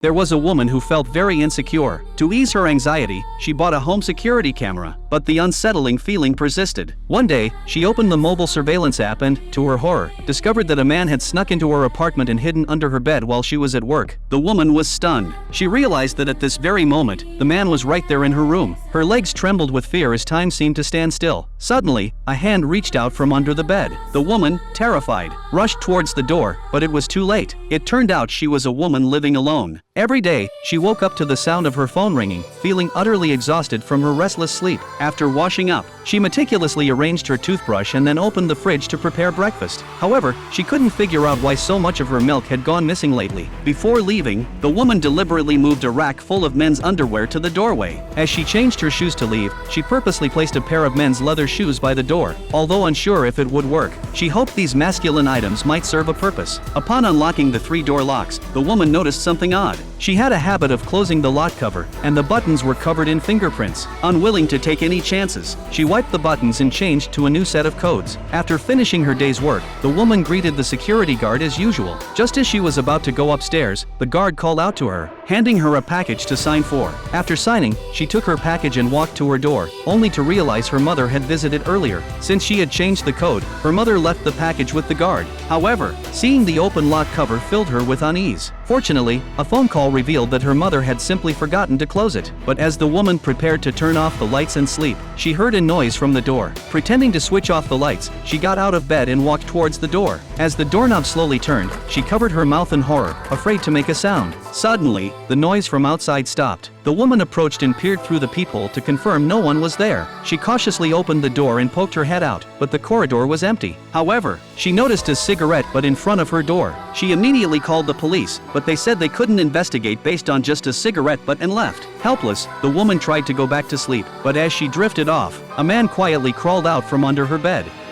There was a woman who felt very insecure. To ease her anxiety, she bought a home security camera, but the unsettling feeling persisted. One day, she opened the mobile surveillance app and, to her horror, discovered that a man had snuck into her apartment and hidden under her bed while she was at work. The woman was stunned. She realized that at this very moment, the man was right there in her room. Her legs trembled with fear as time seemed to stand still. Suddenly, a hand reached out from under the bed. The woman, terrified, rushed towards the door, but it was too late. It turned out she was a woman living alone. Every day, she woke up to the sound of her phone ringing, feeling utterly exhausted from her restless sleep. After washing up, she meticulously arranged her toothbrush and then opened the fridge to prepare breakfast. However, she couldn't figure out why so much of her milk had gone missing lately. Before leaving, the woman deliberately moved a rack full of men's underwear to the doorway. As she changed her shoes to leave, she purposely placed a pair of men's leather shoes by the door. Although unsure if it would work, she hoped these masculine items might serve a purpose. Upon unlocking the 3 door locks, the woman noticed something odd. She had a habit of closing the lock cover, and the buttons were covered in fingerprints. Unwilling to take any chances, she wiped the buttons and changed to a new set of codes. After finishing her day's work, the woman greeted the security guard as usual. Just as she was about to go upstairs, the guard called out to her, handing her a package to sign for. After signing, she took her package and walked to her door, only to realize her mother had visited earlier. Since she had changed the code, her mother left the package with the guard. However, seeing the open lock cover filled her with unease. Fortunately, a phone call revealed that her mother had simply forgotten to close it. But as the woman prepared to turn off the lights and sleep, she heard a noise from the door. Pretending to switch off the lights, she got out of bed and walked towards the door. As the doorknob slowly turned, she covered her mouth in horror, afraid to make a sound. Suddenly, the noise from outside stopped. The woman approached and peered through the peephole to confirm no one was there. She cautiously opened the door and poked her head out, but the corridor was empty. However, she noticed a cigarette butt in front of her door. She immediately called the police, but they said they couldn't investigate based on just a cigarette butt and left. Helpless, the woman tried to go back to sleep, but as she drifted off, a man quietly crawled out from under her bed.